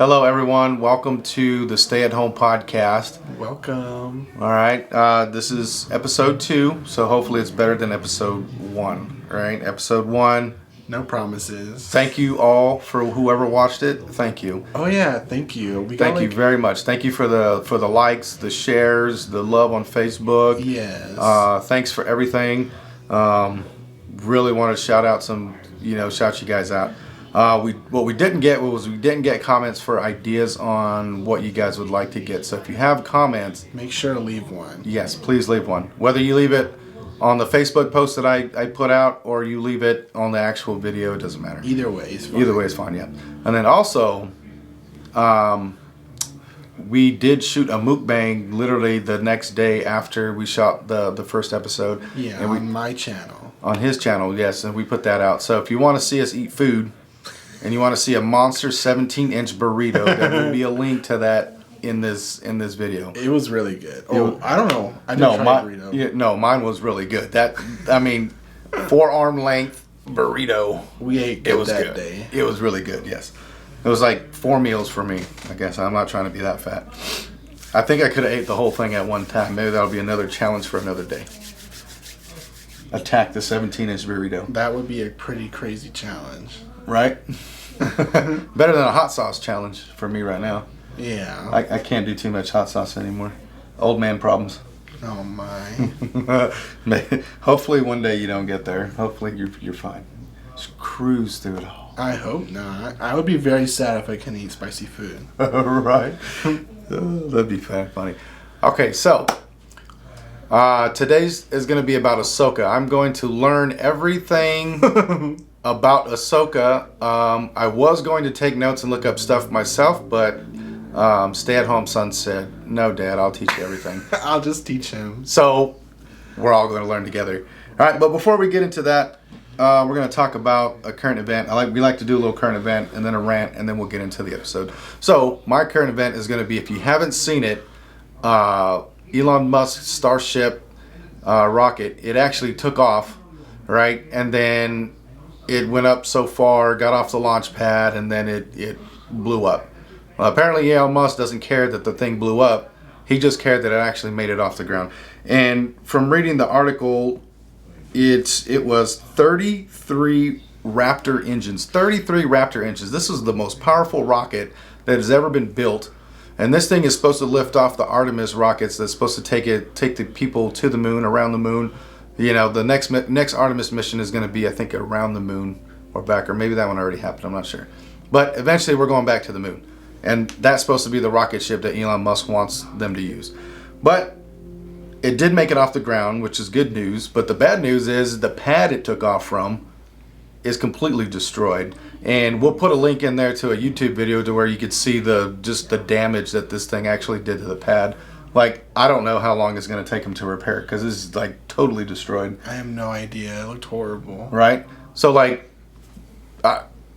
Hello, everyone. Welcome to the Stay at Home podcast. Welcome. All right. This is episode 2, so hopefully it's better than episode 1. All right. Episode 1. No promises. Thank you all for whoever watched it. Thank you. Oh yeah, thank you. Thank you very much. Thank you for the likes, the shares, the love on Facebook. Yes. Thanks for everything. Really want to shout you guys out. What we didn't get was we didn't get comments for ideas on what you guys would like to get. So if you have comments, make sure to leave one. Yes, please leave one. Whether you leave it on the Facebook post that I put out or you leave it on the actual video, it doesn't matter. Either way is fine. Either way is fine, yeah. And then also, we did shoot a mukbang literally the next day after we shot the first episode. Yeah, and on my channel. On his channel, yes, and we put that out. So if you want to see us eat food, and you want to see a monster 17-inch burrito, there will be a link to that in this video. It was really good. I don't know. I didn't try burrito. No, mine was really good. Forearm length burrito. We ate good that day. It was really good, yes. It was like 4 meals for me, I guess. I'm not trying to be that fat. I think I could have ate the whole thing at one time. Maybe that'll be another challenge for another day. Attack the 17-inch burrito. That would be a pretty crazy challenge. Right? Better than a hot sauce challenge for me right now. Yeah. I can't do too much hot sauce anymore. Old man problems. Oh my. Hopefully one day you don't get there. Hopefully you're fine. Just cruise through it all. I hope not. I would be very sad if I couldn't eat spicy food. Right? That'd be funny. Okay, so today's is going to be about Ahsoka. I'm going to learn everything about Ahsoka. I was going to take notes and look up stuff myself, but stay-at-home son said, "No, Dad, I'll teach you everything." I'll just teach him. So we're all going to learn together. All right, but before we get into that, we're going to talk about a current event. We like to do a little current event and then a rant, and then we'll get into the episode. So my current event is going to be, if you haven't seen it, Elon Musk's Starship rocket. It actually took off, right, and then it went up so far, got off the launch pad, and then it blew up. Well, apparently Elon Musk doesn't care that the thing blew up. He just cared that it actually made it off the ground. And from reading the article, it was 33 Raptor engines. 33 Raptor engines. This is the most powerful rocket that has ever been built. And this thing is supposed to lift off the Artemis rockets that's supposed to take the people to the moon, around the moon. You know, the next Artemis mission is going to be, I think, around the moon or back, or maybe that one already happened. I'm not sure. But eventually we're going back to the moon. And that's supposed to be the rocket ship that Elon Musk wants them to use. But it did make it off the ground, which is good news. But the bad news is the pad it took off from is completely destroyed. And we'll put a link in there to a YouTube video to where you could see the damage that this thing actually did to the pad. Like, I don't know how long it's going to take them to repair it, because this is, like, totally destroyed. I have no idea. It looked horrible. Right? So, like,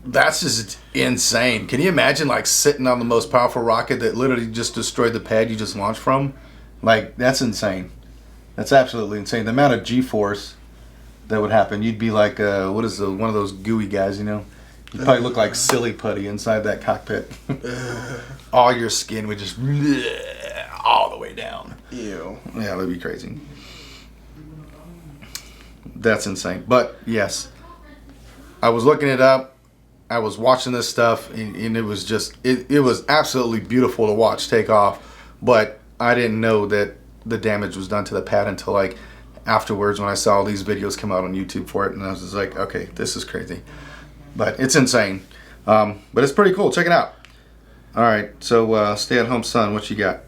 that's just insane. Can you imagine, like, sitting on the most powerful rocket that literally just destroyed the pad you just launched from? Like, that's insane. That's absolutely insane. The amount of G-force that would happen, you'd be like, one of those gooey guys, you know? You'd probably look like silly putty inside that cockpit. All your skin would just all the way down. Ew. Yeah, that'd be crazy. That's insane. But yes, I was looking it up. I was watching this stuff, and it was just it was absolutely beautiful to watch take off. But I didn't know that the damage was done to the pad until like afterwards, when I saw all these videos come out on YouTube for it, and I was just like, okay, this is crazy. But it's insane. But it's pretty cool. Check it out. All right, so stay-at-home son, what you got?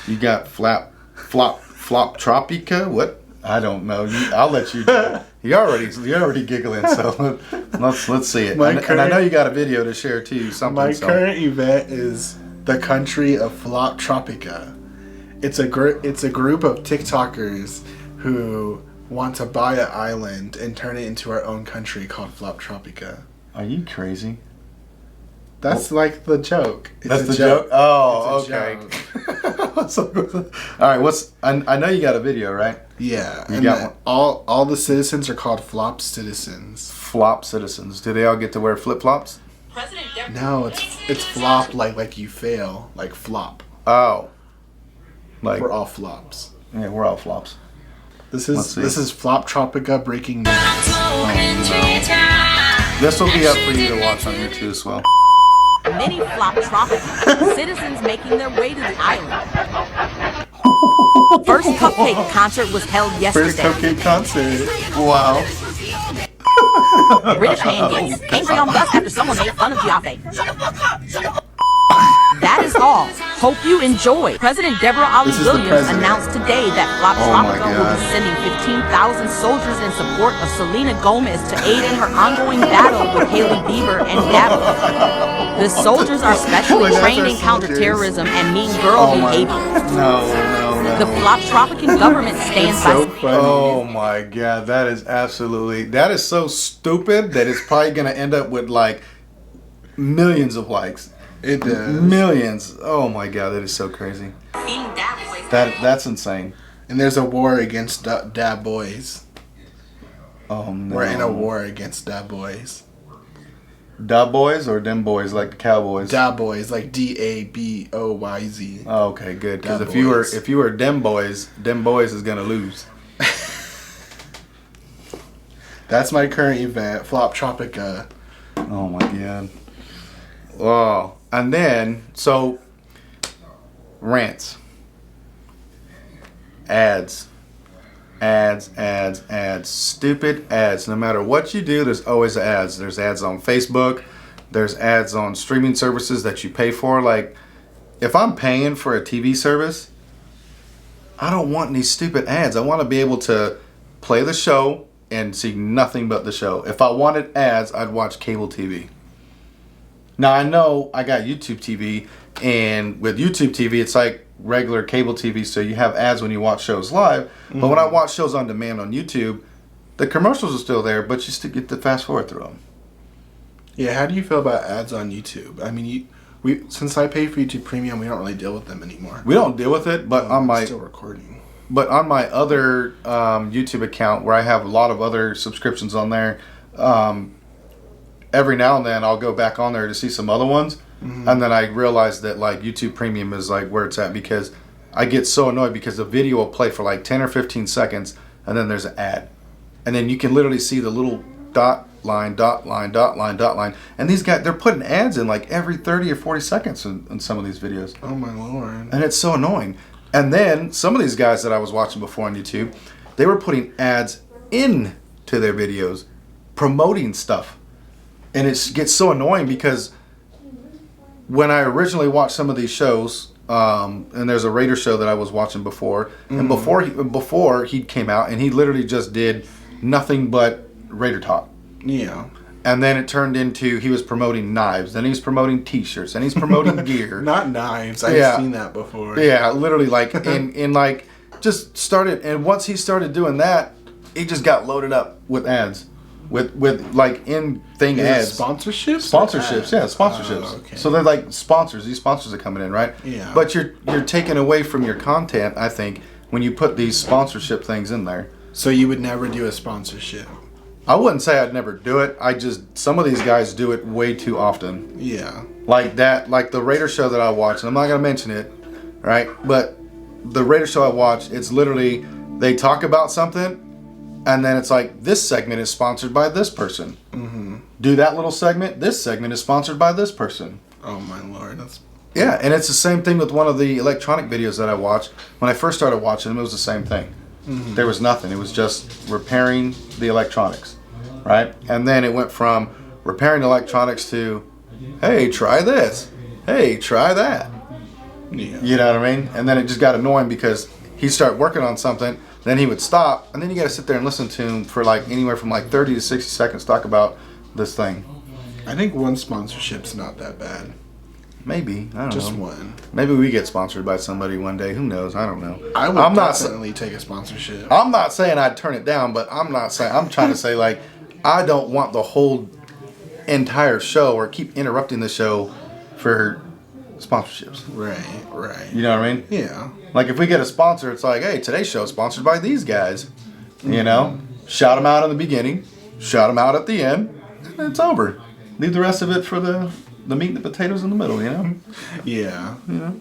You got flop tropica? What? I don't know. I'll let you do it. You're already giggling, so let's see it. And I know you got a video to share too. Current event is the country of Flop Tropica. It's a group of TikTokers who want to buy an island and turn it into our own country called Flop Tropica. Are you crazy? That's like the joke. That's the joke? Oh, okay. All right, I know you got a video, right? Yeah. You got one? All the citizens are called Flop citizens. Flop citizens. Do they all get to wear flip-flops? No, it's flop like you fail, like flop. Oh. Like, We're all flops. yeah, we're all flops. This Let's is see. Flop Tropica breaking news. This will be up for you to watch on here too as well. Many flop tropics. Citizens making their way to the island. First cupcake concert was held First yesterday. cupcake concert. Wow. British man gets angry on bus after someone made fun of Giafe. That is all. Hope you enjoy. President Deborah Ali This is the Williams president. announced today that Flop Oh my Tropica will God. be sending 15,000 soldiers in support of Selena Gomez to aid in her ongoing battle with Hailey Bieber and Gabby. The soldiers are specially Like, that's trained our in soldiers. counterterrorism and mean girl Oh my. behavior. No. The Flop Tropican government stands It's by. so funny. Oh my god, that is so stupid that it's probably gonna end up with like millions of likes. It does. Millions. Oh my god, that is so crazy. That's insane. And there's a war against dab boys. Oh no. We're in a war against dab boys. Da boys or dem boys like the Cowboys? Dab boys, like DABOYZ. Oh, okay, good. Because Da if you were boys. dem boys is gonna lose. That's my current event, Flop Tropica. Oh my god. Oh, and then so rants, ads, stupid ads. No matter what you do, there's always ads. There's ads on Facebook. There's ads on streaming services that you pay for. Like, if I'm paying for a TV service, I don't want any stupid ads. I want to be able to play the show and see nothing but the show. If I wanted ads, I'd watch cable TV. Now, I know I got YouTube TV, and with YouTube TV, it's like regular cable TV, so you have ads when you watch shows live. But when I watch shows on demand on YouTube, the commercials are still there, but you still get to fast forward through them. Yeah, how do you feel about ads on YouTube? I mean, since I pay for YouTube Premium, we don't really deal with them anymore. We don't deal with it, but on my still recording. other YouTube account, where I have a lot of other subscriptions on there, every now and then I'll go back on there to see some other ones, and then I realize that like YouTube Premium is like where it's at, because I get so annoyed because the video will play for like 10 or 15 seconds, and then there's an ad, and then you can literally see the little dot line, and these guys, they're putting ads in like every 30 or 40 seconds in some of these videos. Oh my lord. And it's so annoying. And then some of these guys that I was watching before on YouTube, they were putting ads into their videos, promoting stuff. And it gets so annoying because when I originally watched some of these shows, and there's a Raider show that I was watching before, and before he came out, and he literally just did nothing but Raider talk. Yeah. And then it turned into he was promoting knives, then he was promoting T-shirts, and he's promoting gear. Not knives. I've Yeah. seen that before. Yeah, literally, like in like just started, and once he started doing that, he just got loaded up with ads, with like in thing Is it ads, sponsorships? sponsorships, yeah, sponsorships. Oh, okay. So they're like sponsors. These sponsors are coming in, right? Yeah. But you're taking away from your content, I think, when you put these sponsorship things in there. So you would never do a sponsorship? I wouldn't say I'd never do it. Some of these guys do it way too often. Yeah. Like that, like the Raider show that I watched, and I'm not gonna mention it, right? But the Raider show I watched, it's literally they talk about something, and then it's like this segment is sponsored by this person. Mm-hmm. Do that little segment. This segment is sponsored by this person. Oh my lord, that's. Yeah, and it's the same thing with one of the electronic videos that I watched. When I first started watching them, it was the same thing. Mm-hmm. There was nothing. It was just repairing the electronics, right? And then it went from repairing electronics to, hey, try this. Hey, try that. Yeah. You know what I mean? And then it just got annoying because he'd start working on something, then he would stop, and then you got to sit there and listen to him for like anywhere from like 30 to 60 seconds talk about this thing. I think one sponsorship's not that bad. Maybe. I don't know. Just one. Maybe we get sponsored by somebody one day. Who knows? I don't know. I would definitely take a sponsorship. I'm not saying I'd turn it down, but I'm trying to say, like, I don't want the whole entire show or keep interrupting the show for sponsorships. Right. You know what I mean? Yeah. Like, if we get a sponsor, it's like, hey, today's show is sponsored by these guys. You know? Shout them out in the beginning, shout them out at the end, and it's over. Leave the rest of it for the meat and the potatoes in the middle, you know? Yeah. You know?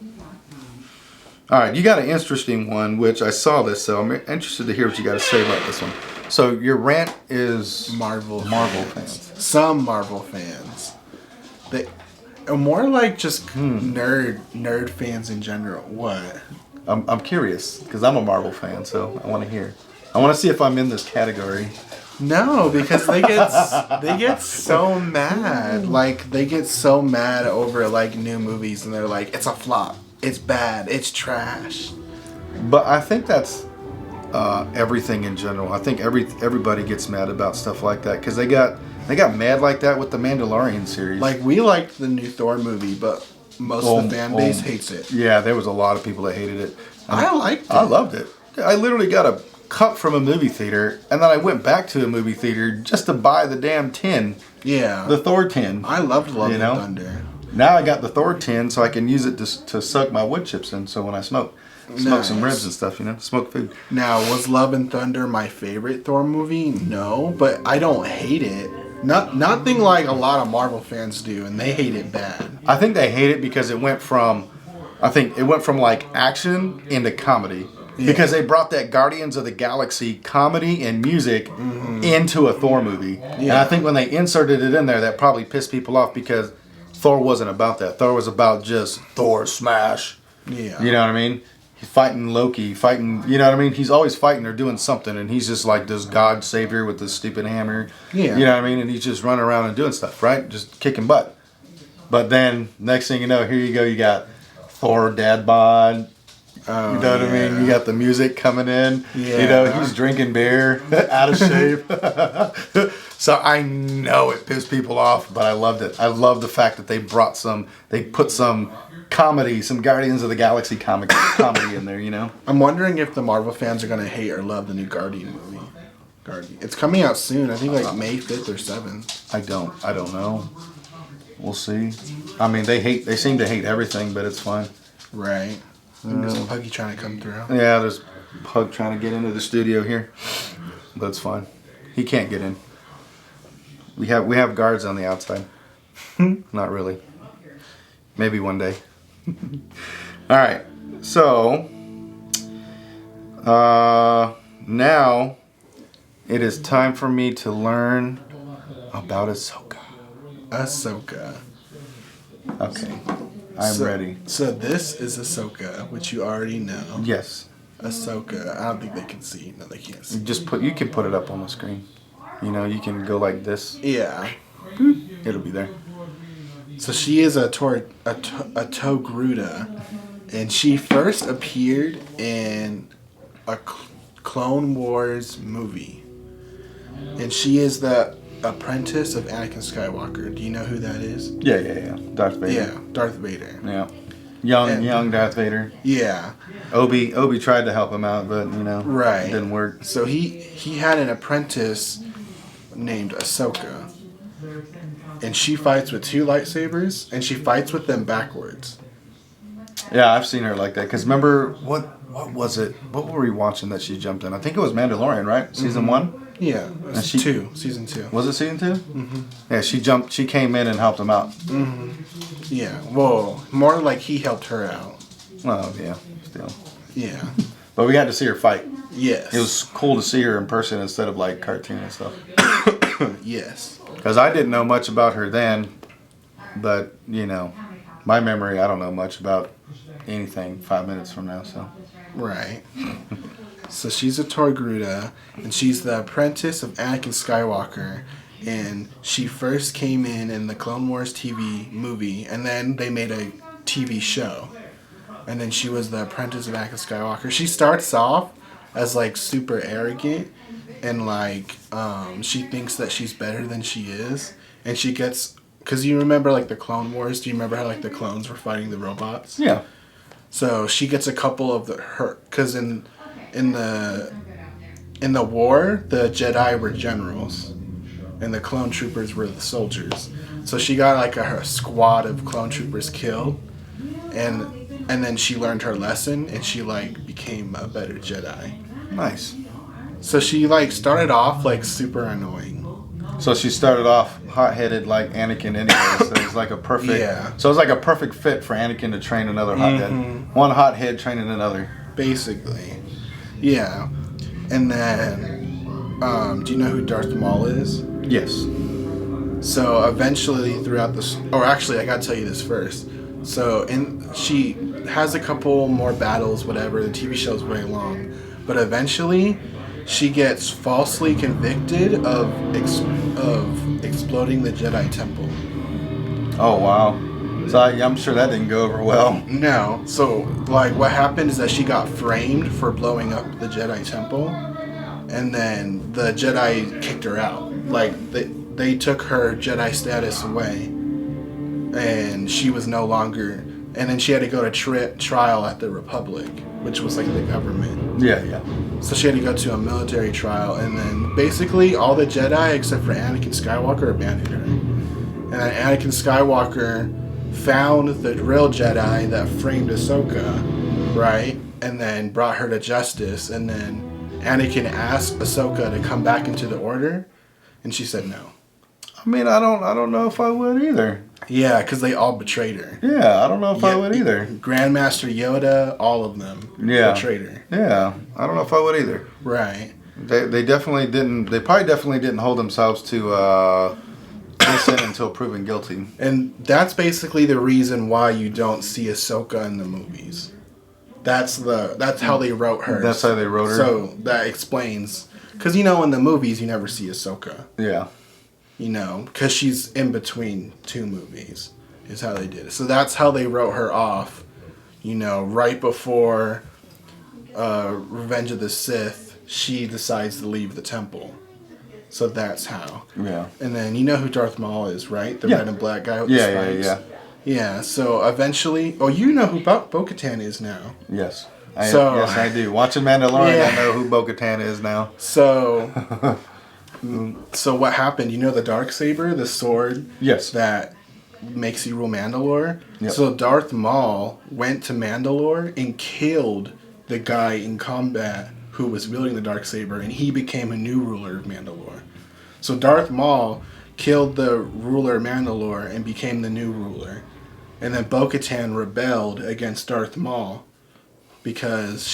All right, you got an interesting one, which I saw this, so I'm interested to hear what you got to say about this one. So your rant is Marvel fans. Some Marvel fans. They are more like just nerd fans in general. What? I'm curious because I'm a Marvel fan, so I want to hear. I want to see if I'm in this category. No, because they get so mad. Like they get so mad over like new movies, and they're like, "It's a flop. It's bad. It's trash." But I think that's everything in general. I think everybody gets mad about stuff like that because they got mad like that with the Mandalorian series. Like we liked the new Thor movie, but most of the fan base hates it. Yeah, there was a lot of people that hated it. I liked it. I loved it. I literally got a cut from a movie theater, and then I went back to a movie theater just to buy the damn tin. Yeah. The Thor tin. I loved Love and Thunder. Now I got the Thor tin, so I can use it to suck my wood chips in. So when I smoke some ribs and stuff, smoke food. Now, was Love and Thunder my favorite Thor movie? No, but I don't hate it. Nothing like a lot of Marvel fans do, and they hate it bad. I think they hate it because it went from like action into comedy. Yeah. Because they brought that Guardians of the Galaxy comedy and music into a Thor movie. Yeah. And I think when they inserted it in there, that probably pissed people off because Thor wasn't about that. Thor was about just Thor smash. Yeah. You know what I mean? He's fighting Loki, you know what I mean? He's always fighting or doing something, and he's just like this God savior with this stupid hammer. Yeah. You know what I mean? And he's just running around and doing stuff, right? Just kicking butt. But then, next thing you know, here you go, you got Thor dad bod. Oh, you know what I mean? You got the music coming in. Yeah. You know, he's drinking beer, out of shape. So I know it pissed people off, but I loved it. I love the fact that they put some comedy, some Guardians of the Galaxy comedy in there, you know? I'm wondering if the Marvel fans are going to hate or love the new Guardian movie. It's coming out soon. I think like May 5th or 7th. I don't know. We'll see. I mean, they seem to hate everything, but it's fine. Right. There's a Puggy trying to come through. Yeah, there's Pug trying to get into the studio here. But it's fine. He can't get in. We have guards on the outside. Not really. Maybe one day. All right. So now it is time for me to learn about Ahsoka. Okay. I'm ready. So this is Ahsoka, which you already know. Yes. Ahsoka. I don't think they can see. No, they can't see. You can put it up on the screen. You know, you can go like this. Yeah. It'll be there. So she is a Togruta, and she first appeared in a Clone Wars movie. And she is the apprentice of Anakin Skywalker. Do you know who that is? Yeah. Darth Vader. Yeah, Darth Vader. Yeah. Young Darth Vader. Yeah. Obi tried to help him out, but right. It didn't work. So he had an apprentice named Ahsoka. And she fights with 2 lightsabers, and she fights with them backwards. Yeah, I've seen her like that. Because remember, what was it? What were we watching that she jumped in? I think it was Mandalorian, right? Season 1? Yeah, it was season 2. Was it season 2? Mm-hmm. Yeah, she came in and helped him out. Mm-hmm. Yeah, well, more like he helped her out. Well, yeah, still. Yeah. But we got to see her fight. Yes. It was cool to see her in person instead of like cartoon and stuff. Yes. Because I didn't know much about her then, but, my memory, I don't know much about anything 5 minutes from now, so. Right. So she's a Togruta, and she's the apprentice of Anakin Skywalker, and she first came in the Clone Wars TV movie, and then they made a TV show. And then she was the apprentice of Anakin Skywalker. She starts off as, like, super arrogant, and, like, she thinks that she's better than she is, and she gets... Because you remember, like, the Clone Wars? Do you remember how, like, the clones were fighting the robots? Yeah. So she gets a couple of her... Because in the war, the Jedi were generals, and the clone troopers were the soldiers. So she got, like, a squad of clone troopers killed, and then she learned her lesson, and she, like, became a better Jedi. Nice. So she, like, started off, like, super annoying. So she started off hot-headed like Anakin anyway. So it's like a perfect. Yeah. So it's like a perfect fit for Anakin to train another hothead. One hothead training another. Basically. Yeah. And then, do you know who Darth Maul is? Yes. So eventually throughout this, or actually I gotta tell you this first. So she has a couple more battles, whatever. The TV show's very long, but eventually she gets falsely convicted of exploding the Jedi Temple. Oh wow. So I'm sure that didn't go over well. No. So like what happened is that she got framed for blowing up the Jedi Temple, and then the Jedi kicked her out. Like they took her Jedi status away, and she was no longer. And then she had to go to trial at the Republic, which was like the government. Yeah. So she had to go to a military trial, and then basically all the Jedi except for Anakin Skywalker abandoned her. And then Anakin Skywalker found the real Jedi that framed Ahsoka, right? And then brought her to justice. And then Anakin asked Ahsoka to come back into the Order, and she said no. I mean, I don't know if I would either. Yeah, because they all betrayed her. Yeah, I don't know if I would either. Grandmaster Yoda, all of them betrayed her. Yeah, I don't know if I would either. Right. They definitely didn't. They probably definitely didn't hold themselves to innocent until proven guilty. And that's basically the reason why you don't see Ahsoka in the movies. That's how they wrote her. That's how they wrote her. So that explains, because in the movies you never see Ahsoka. Yeah. Because she's in between two movies, is how they did it. So that's how they wrote her off, right before Revenge of the Sith, she decides to leave the temple. So that's how. Yeah. And then you know who Darth Maul is, right? The red and black guy with the spikes. Yeah. Yeah, so eventually... Oh, you know who Bo-Katan is now. Yes. Yes, I do. Watching Mandalorian, I know who Bo-Katan is now. So... So what happened? The Darksaber, the sword that makes you rule Mandalore? Yep. So Darth Maul went to Mandalore and killed the guy in combat who was wielding the Darksaber, and he became a new ruler of Mandalore. So Darth Maul killed the ruler of Mandalore and became the new ruler. And then Bo-Katan rebelled against Darth Maul because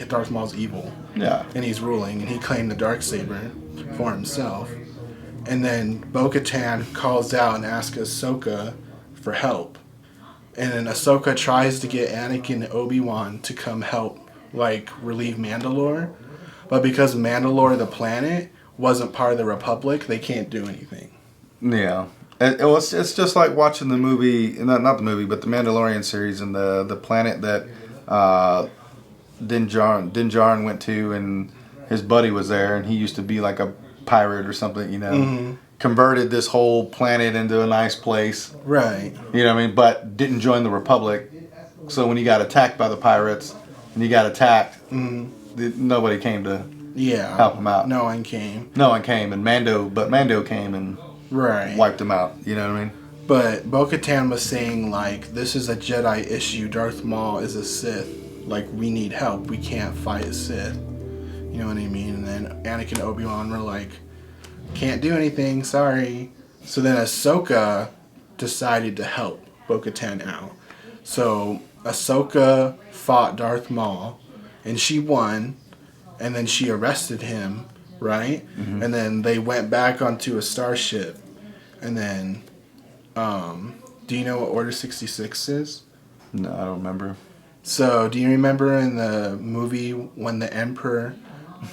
Darth Maul's evil. Yeah. And he's ruling, and he claimed the Darksaber for himself. And then Bo-Katan calls out and asks Ahsoka for help. And then Ahsoka tries to get Anakin and Obi-Wan to come help, relieve Mandalore. But because Mandalore, the planet, wasn't part of the Republic, they can't do anything. Yeah. It's just like watching the movie, not the movie, but the Mandalorian series, and the planet that Din Djarin went to, and his buddy was there, and he used to be like a pirate or something, Mm-hmm. Converted this whole planet into a nice place. Right. You know what I mean? But didn't join the Republic. So when he got attacked by the pirates, and he got attacked, nobody came to help him out. No one came. And Mando came and wiped him out. You know what I mean? But Bo-Katan was saying, this is a Jedi issue. Darth Maul is a Sith. We need help. We can't fight a Sith. You know what I mean? And then Anakin and Obi-Wan were like, can't do anything, sorry. So then Ahsoka decided to help Bo-Katan out. So Ahsoka fought Darth Maul, and she won, and then she arrested him, right? Mm-hmm. And then they went back onto a starship, and then, do you know what Order 66 is? No, I don't remember. So, do you remember in the movie when the Emperor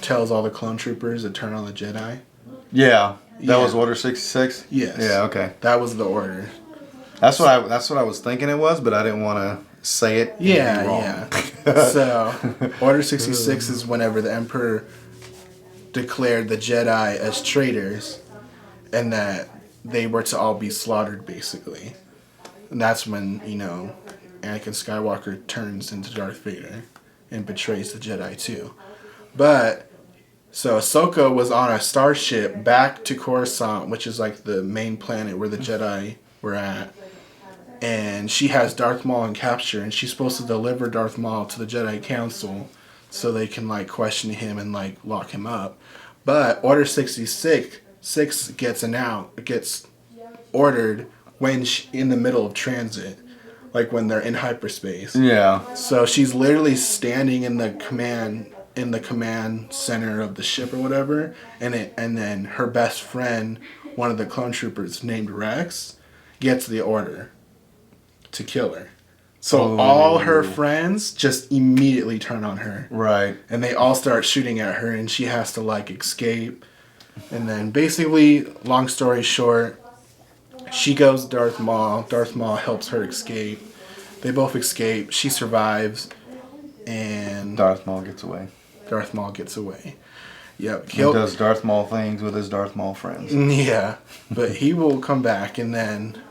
tells all the clone troopers to turn on the Jedi? Yeah. That was Order 66? Yes. Yeah, okay. That was the order. That's what I was thinking it was, but I didn't want to say it. Yeah. So, Order 66 is whenever the Emperor declared the Jedi as traitors, and that they were to all be slaughtered, basically. And that's when, Anakin Skywalker turns into Darth Vader and betrays the Jedi too. But, so Ahsoka was on a starship back to Coruscant, which is the main planet where the Jedi were at. And she has Darth Maul in capture, and she's supposed to deliver Darth Maul to the Jedi Council so they can question him and lock him up. But Order 66 6 gets ordered when in the middle of transit, like when they're in hyperspace. Yeah. So she's literally standing in the command center of the ship or whatever, and then her best friend, one of the clone troopers named Rex, gets the order to kill her. So all her friends just immediately turn on her. Right. And they all start shooting at her, and she has to like escape. And then basically, long story short, she goes to Darth Maul. Darth Maul helps her escape. They both escape. She survives. And Darth Maul gets away. Yep. He does Darth Maul things with his Darth Maul friends. Yeah. But he will come back, and then...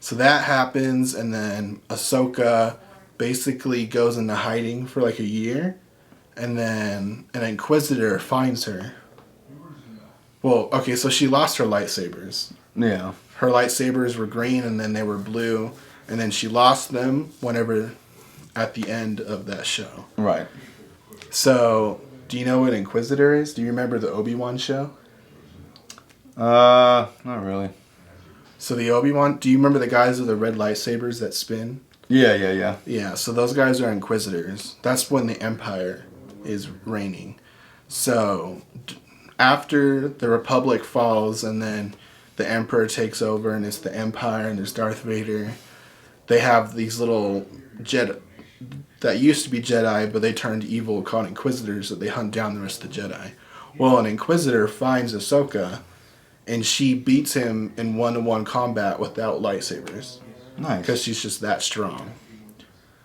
So that happens, and then Ahsoka basically goes into hiding for like a year, and then an Inquisitor finds her. Well, okay, so she lost her lightsabers. Yeah. Her lightsabers were green, and then they were blue, and then she lost them whenever at the end of that show. Right. So, do you know what Inquisitor is? Do you remember the Obi-Wan show? Not really. So the Obi-Wan, do you remember the guys with the red lightsabers that spin? Yeah. Yeah, so those guys are Inquisitors. That's when the Empire is reigning. So, after the Republic falls and then the Emperor takes over and it's the Empire and there's Darth Vader, they have these little Jedi that used to be Jedi, but they turned evil called Inquisitors that they hunt down the rest of the Jedi. Well, an Inquisitor finds Ahsoka, and she beats him in one-to-one combat without lightsabers. Nice. Because she's just that strong.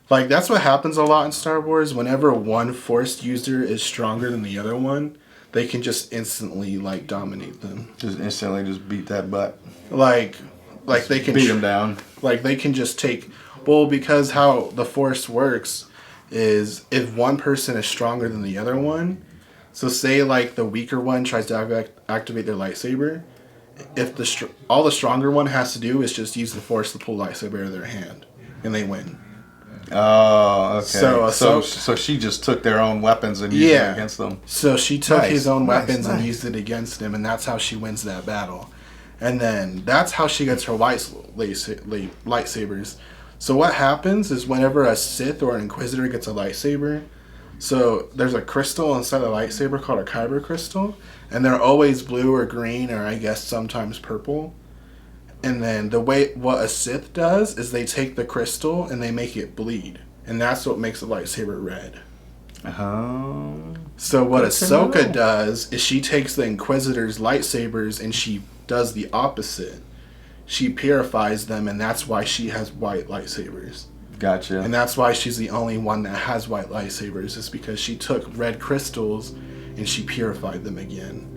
Like, that's what happens a lot in Star Wars. Whenever one Force user is stronger than the other one, they can just instantly, like, dominate them. Just instantly just beat that butt. Like they can... Beat them down. Like, they can just take... Well, because how the Force works is if one person is stronger than the other one, so say, like, the weaker one tries to activate their lightsaber, if all the stronger one has to do is just use the Force to pull the lightsaber out of their hand, and they win. Oh, okay. So she just took their own weapons and used them against them. So she took his own weapons and used it against him, and that's how she wins that battle. And then that's how she gets her lightsabers. So what happens is whenever a Sith or an Inquisitor gets a lightsaber, so there's a crystal inside the lightsaber called a kyber crystal, and they're always blue or green or I guess sometimes purple. And then what a Sith does is they take the crystal and they make it bleed, and that's what makes the lightsaber red. Oh. So what Ahsoka does is she takes the Inquisitor's lightsabers and she does the opposite. She purifies them, and that's why she has white lightsabers. Gotcha. And that's why she's the only one that has white lightsabers, is because she took red crystals and she purified them again.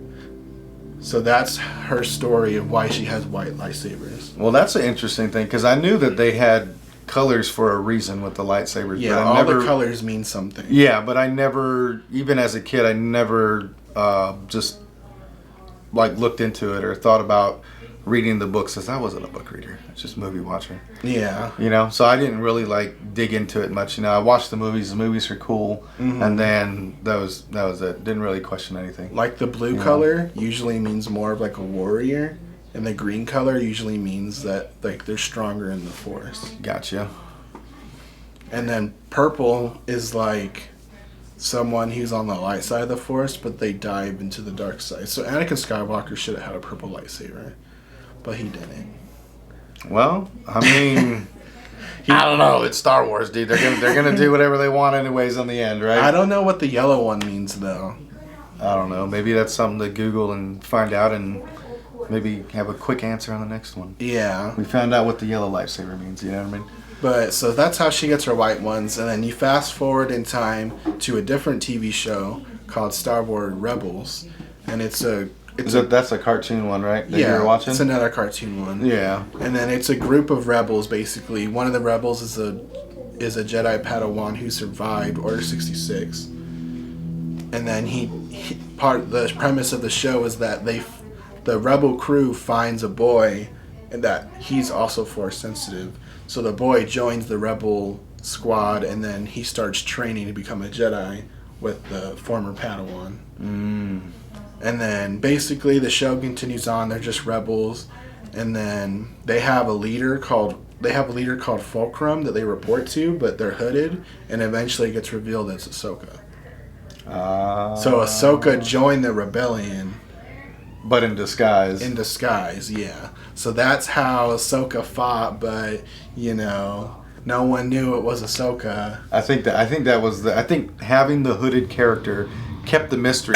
So that's her story of why she has white lightsabers. Well, that's an interesting thing, because I knew that they had colors for a reason with the lightsabers. Yeah, but the colors mean something. Yeah, but I never, even as a kid, I never just like looked into it or thought about reading the books, since I wasn't a book reader. I was just a movie watcher. Yeah. You know, so I didn't really like dig into it much. You know, I watched the movies are cool, and then that was it. Didn't really question anything. Like the blue color usually means more of like a warrior, and the green color usually means that like they're stronger in the Force. Gotcha. And then purple is like someone who's on the light side of the Force, but they dive into the dark side. So Anakin Skywalker should have had a purple lightsaber, but he didn't. Well, I mean, I don't know. It's Star Wars, dude. They're gonna do whatever they want anyways in the end, right? I don't know what the yellow one means though. I don't know. Maybe that's something to Google and find out, and maybe have a quick answer on the next one. Yeah. We found out what the yellow lightsaber means. You know what I mean? But so that's how she gets her white ones, and then you fast forward in time to a different TV show called Star Wars Rebels, and that's a cartoon one, right? That you were watching? It's another cartoon one. Yeah. And then it's a group of rebels basically. One of the rebels is a Jedi Padawan who survived Order 66. And then the premise of the show is that the rebel crew finds a boy and that he's also Force sensitive. So the boy joins the rebel squad, and then he starts training to become a Jedi with the former Padawan. And then basically the show continues on. They're just rebels, and then they have a leader called Fulcrum that they report to, but they're hooded, and eventually it gets revealed it's Ahsoka. So Ahsoka joined the rebellion. But in disguise. In disguise, yeah. So that's how Ahsoka fought, but, no one knew it was Ahsoka. I think having the hooded character kept the mystery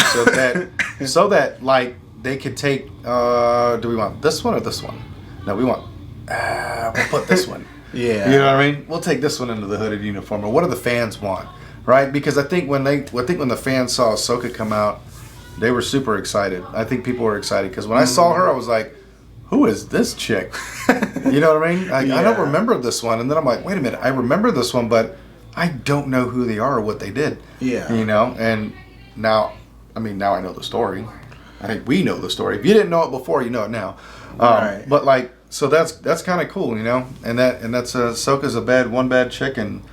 so that like they could take do we want this one or this one? No, we want we'll put this one. Yeah. You know what I mean? We'll take this one into the hooded uniform. Or what do the fans want? Right? Because I think when the fans saw Ahsoka come out, they were super excited. I think people were excited because when I saw her, I was like, who is this chick? You know what I mean? I don't remember this one. And then I'm like, wait a minute. I remember this one, but I don't know who they are or what they did. Yeah. And now I know the story. I think we know the story. If you didn't know it before, you know it now. Right. But like, so that's kind of cool, And that's Ahsoka's one bad chick, and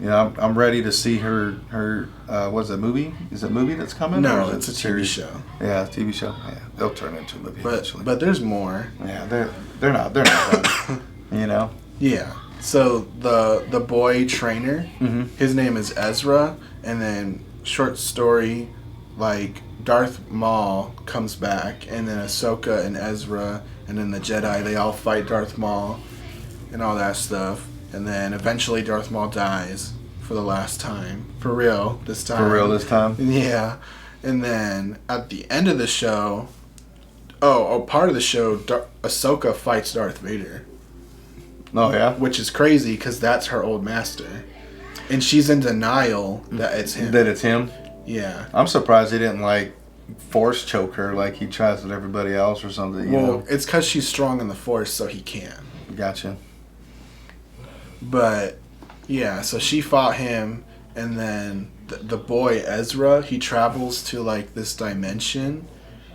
I'm ready to see her. What's that movie? Is it a movie that's coming? No, it's a TV show. Yeah, TV show. Yeah, they'll turn it into a movie eventually. But there's more. Yeah, they're not done. Yeah. So the boy trainer, his name is Ezra, and then short story, like Darth Maul comes back, and then Ahsoka and Ezra, and then the Jedi, they all fight Darth Maul, and all that stuff. And then eventually Darth Maul dies for the last time. For real this time. For real this time? Yeah. And then at the end of the show, part of the show, Ahsoka fights Darth Vader. Oh, yeah? Which is crazy because that's her old master. And she's in denial that it's him. That it's him? Yeah. I'm surprised he didn't, force choke her like he tries with everybody else or something. It's because she's strong in the Force, so he can. Gotcha. But, yeah, so she fought him, and then the boy Ezra, he travels to, this dimension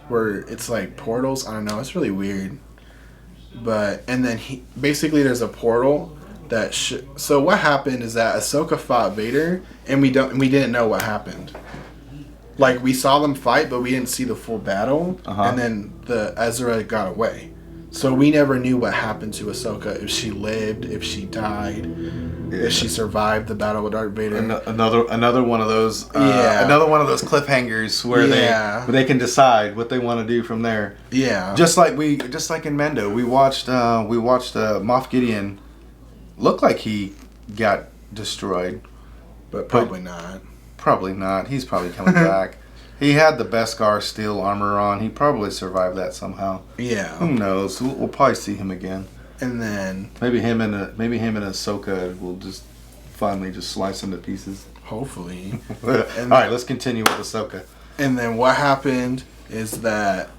where it's, portals. I don't know. It's really weird. And then there's a portal that so what happened is that Ahsoka fought Vader, and we didn't know what happened. We saw them fight, but we didn't see the full battle, and then the Ezra got away. So we never knew what happened to Ahsoka, if she lived, if she died, if she survived the battle with Darth Vader. Another one of those another one of those cliffhangers where they can decide what they want to do from there. Yeah. Just like in Mendo, we watched Moff Gideon look like he got destroyed, but probably not. Probably not. He's probably coming back. He had the Beskar steel armor on. He probably survived that somehow. Yeah. Who knows? We'll probably see him again. And then maybe him and Ahsoka will just finally just slice him to pieces. Hopefully. All right, let's continue with Ahsoka. And then what happened is that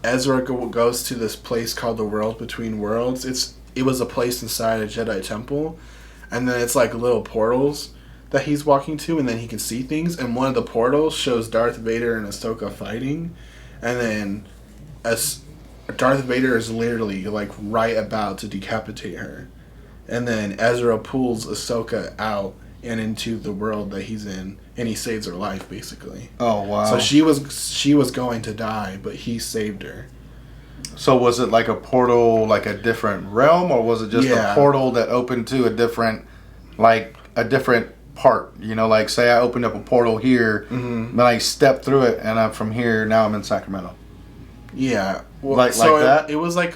Ezra goes to this place called the World Between Worlds. It was a place inside a Jedi temple, and then it's little portals that he's walking to, and then he can see things, and one of the portals shows Darth Vader and Ahsoka fighting, and then as Darth Vader is literally right about to decapitate her, and then Ezra pulls Ahsoka out and into the world that he's in, and he saves her life basically. Oh wow. So she was going to die, but he saved her. So was it a portal, a different realm, or was it just a portal that opened to a different part? Say I opened up a portal here, then I stepped through it, and I'm from here. Now I'm in Sacramento. Yeah, well, that. It was like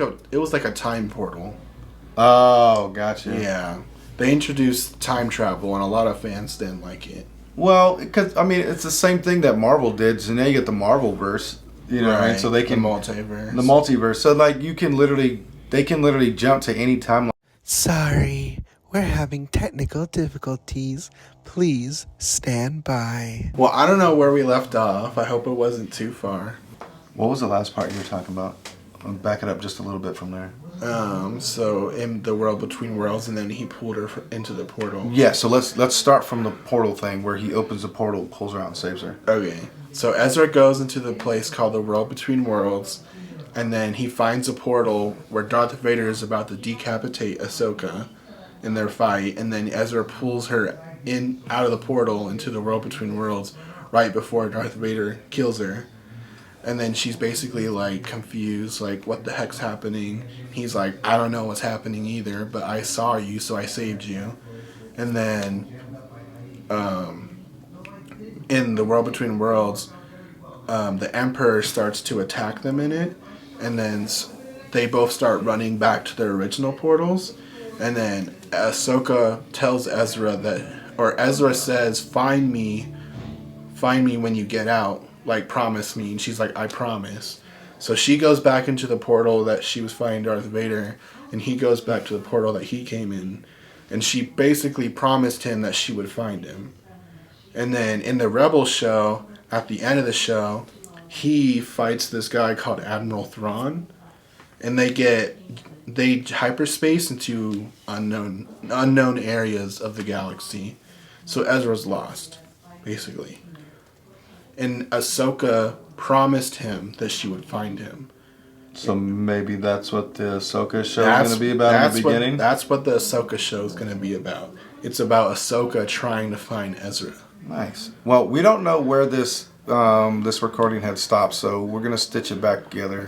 a time portal. Oh, gotcha. Yeah, they introduced time travel, and a lot of fans didn't like it. Well, because it's the same thing that Marvel did. So now you get the Marvelverse. You know what I mean? So they can the multiverse. The multiverse. So they can literally jump to any timeline. Sorry, we're having technical difficulties. Please stand by. Well, I don't know where we left off. I hope it wasn't too far. What was the last part you were talking about? I'll back it up just a little bit from there. So in the World Between Worlds, and then he pulled her into the portal. Yeah, so let's start from the portal thing where he opens the portal, pulls her out, and saves her. Okay. So Ezra goes into the place called the World Between Worlds, and then he finds a portal where Darth Vader is about to decapitate Ahsoka in their fight, and then Ezra pulls her out of the portal into the World Between Worlds right before Darth Vader kills her. And then she's basically like confused, like what the heck's happening. He's like, I don't know what's happening either, but I saw you, so I saved you. And then in the World Between Worlds, the Emperor starts to attack them in it, and then they both start running back to their original portals. And then Ahsoka tells Ezra Ezra says, find me when you get out, like promise me. And she's like, I promise. So she goes back into the portal that she was fighting Darth Vader, and he goes back to the portal that he came in, and she basically promised him that she would find him. And then in the Rebels show, at the end of the show, he fights this guy called Admiral Thrawn, and they hyperspace into unknown areas of the galaxy. So Ezra's lost, basically. And Ahsoka promised him that she would find him. So maybe that's what the Ahsoka show is going to be about in the beginning? That's what the Ahsoka show is going to be about. It's about Ahsoka trying to find Ezra. Nice. Well, we don't know where this recording had stopped, so we're going to stitch it back together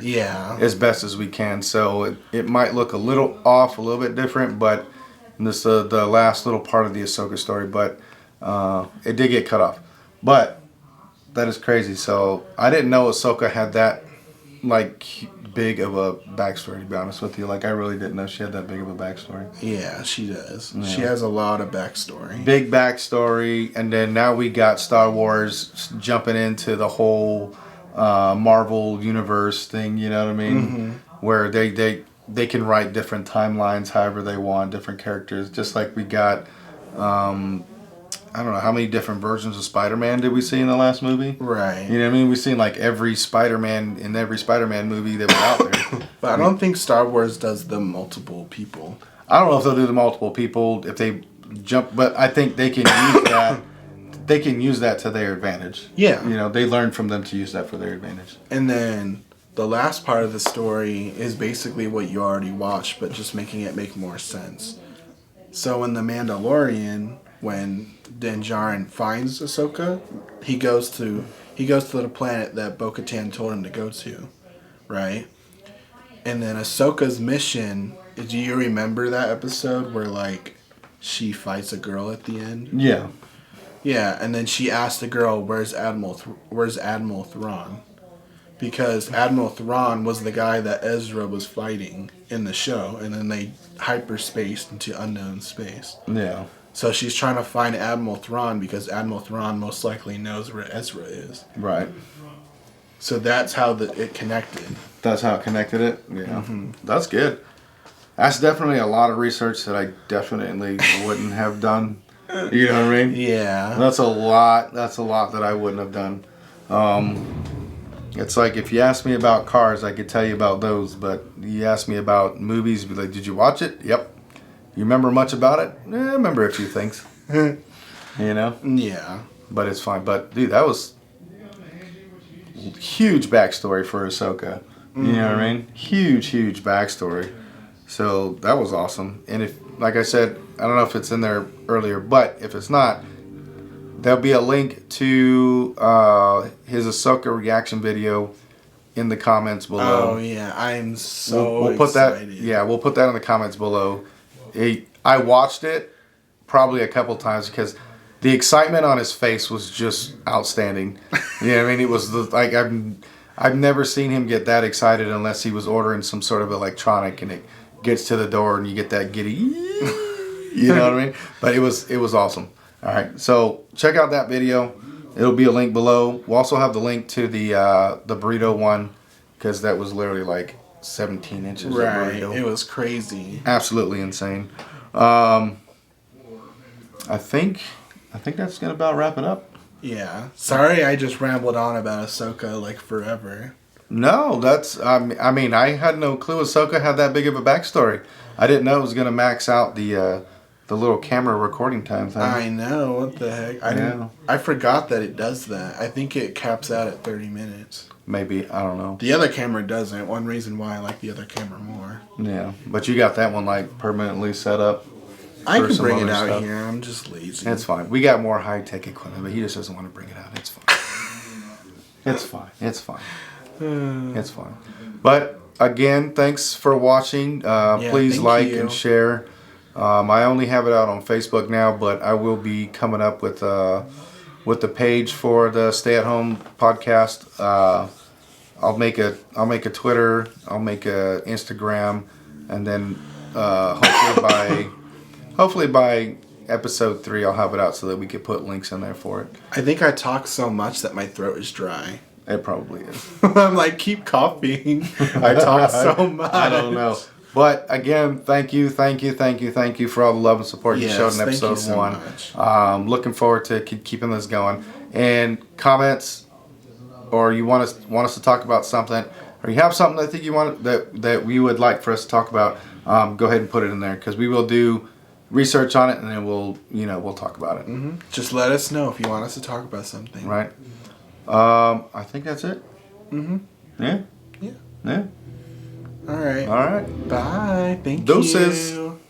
as best as we can. So it might look a little off, a little bit different, but this the last little part of the Ahsoka story, but it did get cut off. But that is crazy. So I didn't know Ahsoka had that like big of a backstory, to be honest with you. Like, I really didn't know she had that big of a backstory. Yeah, she does. Yeah. She has a lot of backstory. Big backstory. And then now we got Star Wars jumping into the whole Marvel universe thing, you know what I mean? Mm-hmm. Where they can write different timelines however they want, different characters. Just like we got, I don't know, how many different versions of Spider-Man did we see in the last movie? Right. You know what I mean? We've seen like every Spider-Man in every Spider-Man movie that was out there. But I don't think Star Wars does the multiple people. I don't know if they'll do the multiple people, if they jump, but I think they can use that. They can use that to their advantage. Yeah. You know, they learned from them to use that for their advantage. And then the last part of the story is basically what you already watched, but just making it make more sense. So in The Mandalorian, when Din Djarin finds Ahsoka, he goes to the planet that Bo-Katan told him to go to, right? And then Ahsoka's mission, do you remember that episode where like she fights a girl at the end? Yeah. Yeah, and then she asked the girl, "Where's Admiral Thrawn?" Because Admiral Thrawn was the guy that Ezra was fighting in the show, and then they hyperspaced into unknown space. Yeah. So she's trying to find Admiral Thrawn because Admiral Thrawn most likely knows where Ezra is. Right. So that's how it connected. That's how it connected it? Yeah. Mm-hmm. That's good. That's definitely a lot of research that I definitely wouldn't have done. You know what I mean? Yeah. That's a lot that I wouldn't have done. It's like if you ask me about cars, I could tell you about those, but you ask me about movies, be like, did you watch it? Yep. You remember much about it? I remember a few things. You know? Yeah. But it's fine. But, dude, that was huge backstory for Ahsoka. You know what I mean? Huge backstory. So that was awesome. And if, like I said, I don't know if it's in there earlier, but if it's not, there'll be a link to his Ahsoka reaction video in the comments below. Oh yeah, I'm so we'll put excited. That. Yeah, we'll put that in the comments below. I watched it probably a couple times because the excitement on his face was just outstanding. You know what I mean? It was like I've never seen him get that excited unless he was ordering some sort of electronic and it gets to the door and you get that giddy. You know what I mean? But it was awesome. All right, so check out that video. It'll be a link below. We'll also have the link to the burrito one because that was literally like 17 inches. Right, it was crazy. Absolutely insane. I think that's gonna about wrap it up. Yeah. Sorry, I just rambled on about Ahsoka like forever. No, that's. I mean, I had no clue Ahsoka had that big of a backstory. I didn't know it was gonna max out the little camera recording time thing. I know, what the heck. I forgot that it does that. I think it caps out at 30 minutes. Maybe, I don't know. The other camera doesn't. One reason why I like the other camera more. Yeah, but you got that one like permanently set up. I can bring it out here. I'm just lazy. It's fine. We got more high-tech equipment, but he just doesn't want to bring it out. It's fine. It's fine. It's fun. But again, thanks for watching. Please thank like you. and share. I only have it out on Facebook now, but I will be coming up with the page for the Stay at Home podcast. I'll make a Twitter. I'll make a Instagram, and then hopefully by episode 3, I'll have it out so that we can put links in there for it. I think I talk so much that my throat is dry. It probably is. I'm like, keep coughing. I talk so much. I don't know. But again, thank you for all the love and support you showed in thank episode you so 1. much. Looking forward to keeping this going. And comments, or you want us to talk about something, or you have something that we would like for us to talk about, go ahead and put it in there, because we will do research on it, and then we'll talk about it. Mm-hmm. Just let us know if you want us to talk about something. Right. I think that's it. Mm-hmm. Yeah. Yeah. Yeah. All right. All right. Bye. Thank Deuces. you.